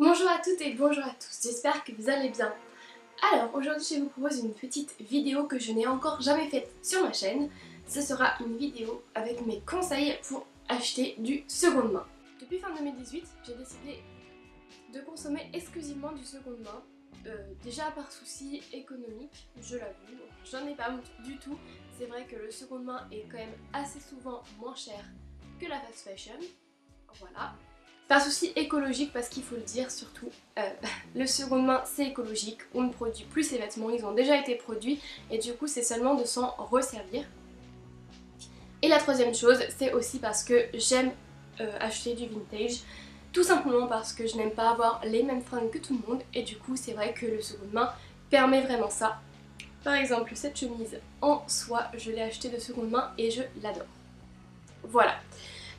Bonjour à toutes et bonjour à tous, j'espère que vous allez bien. Alors aujourd'hui je vous propose une petite vidéo que je n'ai encore jamais faite sur ma chaîne. Ce sera une vidéo avec mes conseils pour acheter du seconde main. Depuis fin 2018, j'ai décidé de consommer exclusivement du seconde main. Déjà par souci économique, je l'avoue, j'en ai pas honte du tout. C'est vrai que le seconde main est quand même assez souvent moins cher que la fast fashion. Voilà. Par souci écologique, parce qu'il faut le dire surtout, le seconde main c'est écologique, on ne produit plus ces vêtements, ils ont déjà été produits et du coup c'est seulement de s'en resservir. Et la troisième chose, c'est aussi parce que j'aime acheter du vintage, tout simplement parce que je n'aime pas avoir les mêmes fringues que tout le monde et du coup c'est vrai que le seconde main permet vraiment ça. Par exemple cette chemise en soie, je l'ai achetée de seconde main et je l'adore. Voilà.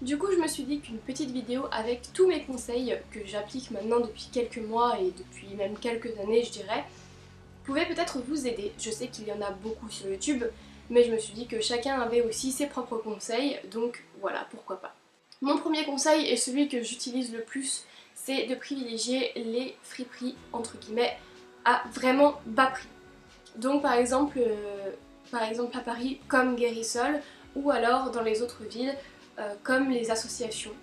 Du coup je me suis dit qu'une petite vidéo avec tous mes conseils que j'applique maintenant depuis quelques mois et depuis même quelques années je dirais, pouvait peut-être vous aider. Je sais qu'il y en a beaucoup sur YouTube, mais je me suis dit que chacun avait aussi ses propres conseils, donc voilà, pourquoi pas. Mon premier conseil et celui que j'utilise le plus, c'est de privilégier les friperies entre guillemets à vraiment bas prix. Donc par exemple à Paris comme Guérisol ou alors dans les autres villes comme les associations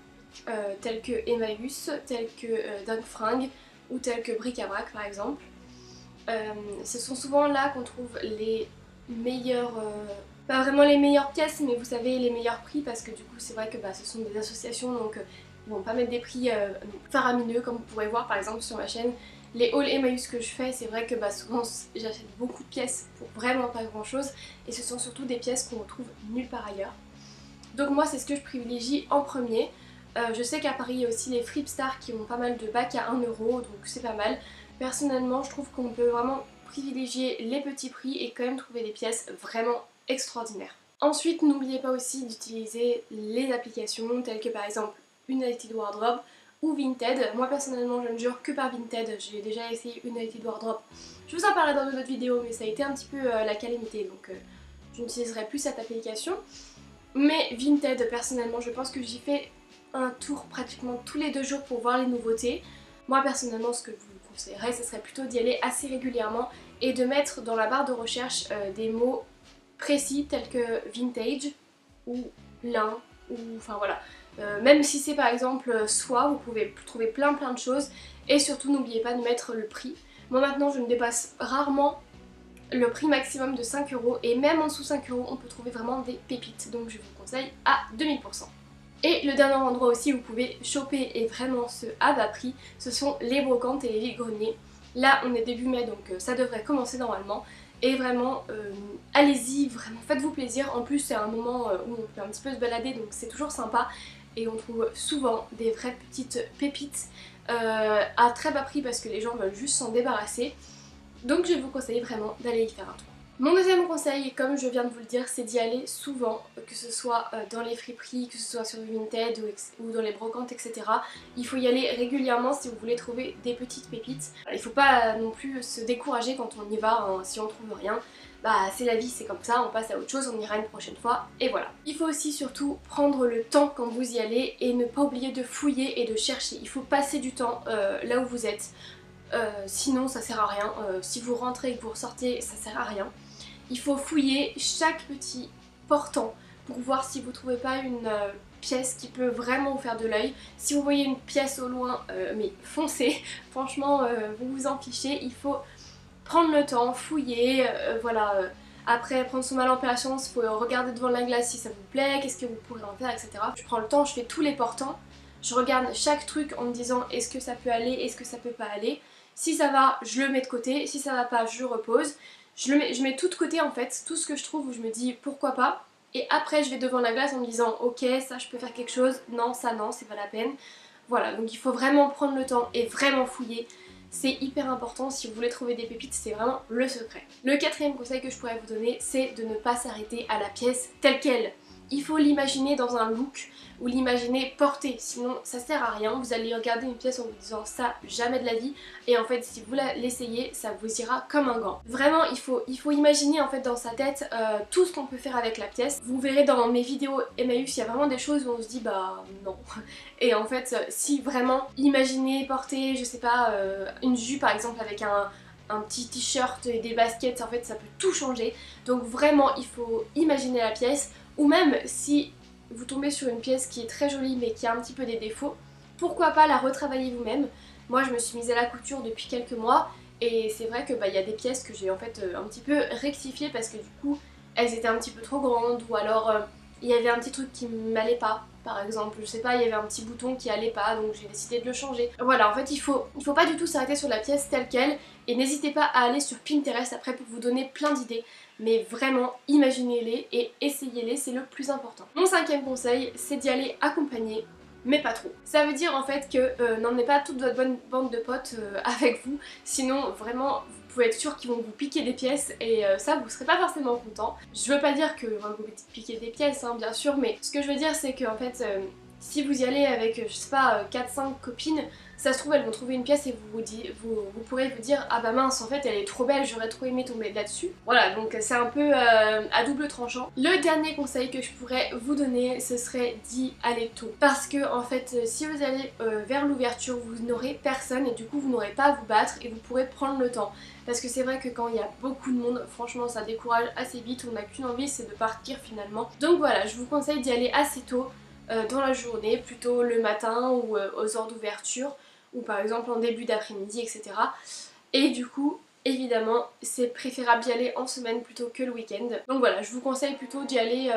telles que Emmaüs, telles que Dunk ou telles que Bric-à-Brac par exemple. Ce sont souvent là qu'on trouve les meilleures, pas vraiment les meilleures pièces, mais vous savez les meilleurs prix parce que du coup c'est vrai que ce sont des associations donc ils vont pas mettre des prix faramineux comme vous pourrez voir par exemple sur ma chaîne. Les hauls Emmaüs que je fais, c'est vrai que souvent j'achète beaucoup de pièces pour vraiment pas grand chose et ce sont surtout des pièces qu'on retrouve nulle part ailleurs. Donc moi c'est ce que je privilégie en premier. Je sais qu'à Paris il y a aussi les Fripstar qui ont pas mal de bacs à 1€, donc c'est pas mal. Personnellement je trouve qu'on peut vraiment privilégier les petits prix et quand même trouver des pièces vraiment extraordinaires. Ensuite n'oubliez pas aussi d'utiliser les applications telles que par exemple United Wardrobe ou Vinted. Moi personnellement je ne jure que par Vinted, j'ai déjà essayé United Wardrobe. Je vous en parlerai dans une autre vidéo mais ça a été un petit peu la calamité donc je n'utiliserai plus cette application. Mais Vinted, personnellement, je pense que j'y fais un tour pratiquement tous les 2 jours pour voir les nouveautés. Moi, personnellement, ce que je vous conseillerais, ce serait plutôt d'y aller assez régulièrement et de mettre dans la barre de recherche des mots précis tels que vintage ou lin ou enfin voilà. Même si c'est par exemple soie, vous pouvez trouver plein de choses et surtout n'oubliez pas de mettre le prix. Moi maintenant, je ne dépasse rarement le prix maximum de 5€ et même en dessous 5€ on peut trouver vraiment des pépites, donc je vous conseille à 2000%. Et le dernier endroit aussi où vous pouvez choper et vraiment ce à bas prix, ce sont les brocantes et les vide-greniers. Là on est début mai donc ça devrait commencer normalement et vraiment allez-y, vraiment faites-vous plaisir. En plus c'est un moment où on peut un petit peu se balader donc c'est toujours sympa et on trouve souvent des vraies petites pépites à très bas prix parce que les gens veulent juste s'en débarrasser. Donc je vous conseille vraiment d'aller y faire un tour. Mon deuxième conseil, comme je viens de vous le dire, c'est d'y aller souvent, que ce soit dans les friperies, que ce soit sur Vinted ou dans les brocantes, etc. Il faut y aller régulièrement si vous voulez trouver des petites pépites. Il ne faut pas non plus se décourager quand on y va, hein, si on trouve rien. C'est la vie, c'est comme ça, on passe à autre chose, on ira une prochaine fois, et voilà. Il faut aussi surtout prendre le temps quand vous y allez et ne pas oublier de fouiller et de chercher. Il faut passer du temps là où vous êtes. Sinon ça sert à rien, si vous rentrez et que vous ressortez ça sert à rien. Il faut fouiller chaque petit portant pour voir si vous trouvez pas une pièce qui peut vraiment vous faire de l'œil. Si vous voyez une pièce au loin, mais foncez, franchement vous vous en fichez, il faut prendre le temps, fouiller, voilà. Après prendre son mal en patience, il faut regarder devant la glace si ça vous plaît, qu'est-ce que vous pourrez en faire, etc. Je prends le temps, je fais tous les portants, je regarde chaque truc en me disant est-ce que ça peut aller, est-ce que ça peut pas aller. Si ça va, je le mets de côté, si ça va pas, je repose. Je mets tout de côté en fait, tout ce que je trouve où je me dis pourquoi pas. Et après je vais devant la glace en me disant ok ça je peux faire quelque chose, non ça non c'est pas la peine. Voilà donc il faut vraiment prendre le temps et vraiment fouiller. C'est hyper important si vous voulez trouver des pépites, c'est vraiment le secret. Le quatrième conseil que je pourrais vous donner c'est de ne pas s'arrêter à la pièce telle qu'elle. il faut l'imaginer dans un look ou l'imaginer porté, sinon ça sert à rien. Vous allez regarder une pièce en vous disant ça jamais de la vie, et en fait si vous l'essayez ça vous ira comme un gant. Vraiment il faut imaginer en fait dans sa tête tout ce qu'on peut faire avec la pièce. Vous verrez dans mes vidéos Emmaüs, il y a vraiment des choses où on se dit bah non. Et en fait si vraiment imaginez porter, je sais pas, une jupe par exemple avec un petit t-shirt et des baskets, en fait ça peut tout changer. Donc vraiment il faut imaginer la pièce, ou même si vous tombez sur une pièce qui est très jolie mais qui a un petit peu des défauts, pourquoi pas la retravailler vous-même. Moi je me suis mise à la couture depuis quelques mois et c'est vrai que y a des pièces que j'ai en fait un petit peu rectifiées parce que du coup elles étaient un petit peu trop grandes, ou alors il y avait un petit truc qui m'allait pas. Par exemple, je sais pas, il y avait un petit bouton qui allait pas, donc j'ai décidé de le changer. Voilà, en fait il faut pas du tout s'arrêter sur la pièce telle quelle, et n'hésitez pas à aller sur Pinterest après pour vous donner plein d'idées. Mais vraiment, imaginez-les et essayez-les, c'est le plus important. Mon 5e conseil, c'est d'y aller accompagné, mais pas trop. Ça veut dire en fait que n'emmenez pas toute votre bonne bande de potes avec vous, sinon vraiment vous pouvez être sûr qu'ils vont vous piquer des pièces, et ça vous serez pas forcément content. Je veux pas dire que vont vous piquer des pièces hein, bien sûr, mais ce que je veux dire c'est que en fait si vous y allez avec je sais pas 4-5 copines, ça se trouve elles vont trouver une pièce et vous pourrez vous dire ah bah mince en fait elle est trop belle, j'aurais trop aimé tomber là-dessus. Voilà, donc c'est un peu à double tranchant. Le dernier conseil que je pourrais vous donner, ce serait d'y aller tôt. Parce que en fait si vous allez vers l'ouverture, vous n'aurez personne et du coup vous n'aurez pas à vous battre et vous pourrez prendre le temps. Parce que c'est vrai que quand il y a beaucoup de monde, franchement ça décourage assez vite, on n'a qu'une envie, c'est de partir finalement. Donc voilà, je vous conseille d'y aller assez tôt dans la journée, plutôt le matin ou aux heures d'ouverture, ou par exemple en début d'après-midi, etc. Et du coup, évidemment, c'est préférable d'y aller en semaine plutôt que le week-end. Donc voilà, je vous conseille plutôt d'y aller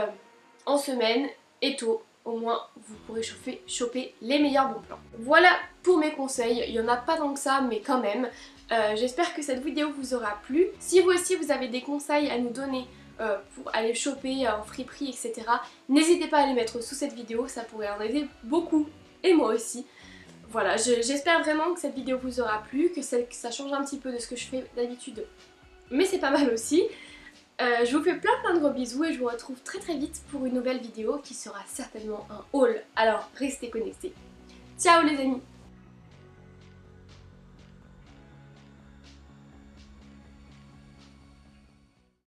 en semaine et tôt. Au moins, vous pourrez choper les meilleurs bons plans. Voilà pour mes conseils. Il n'y en a pas tant que ça, mais quand même. J'espère que cette vidéo vous aura plu. Si vous aussi, vous avez des conseils à nous donner pour aller choper en friperie, etc. n'hésitez pas à les mettre sous cette vidéo, ça pourrait en aider beaucoup, et moi aussi. Voilà, j'espère vraiment que cette vidéo vous aura plu, que ça change un petit peu de ce que je fais d'habitude, mais c'est pas mal aussi. Je vous fais plein de gros bisous et je vous retrouve très vite pour une nouvelle vidéo qui sera certainement un haul, alors restez connectés. Ciao les amis!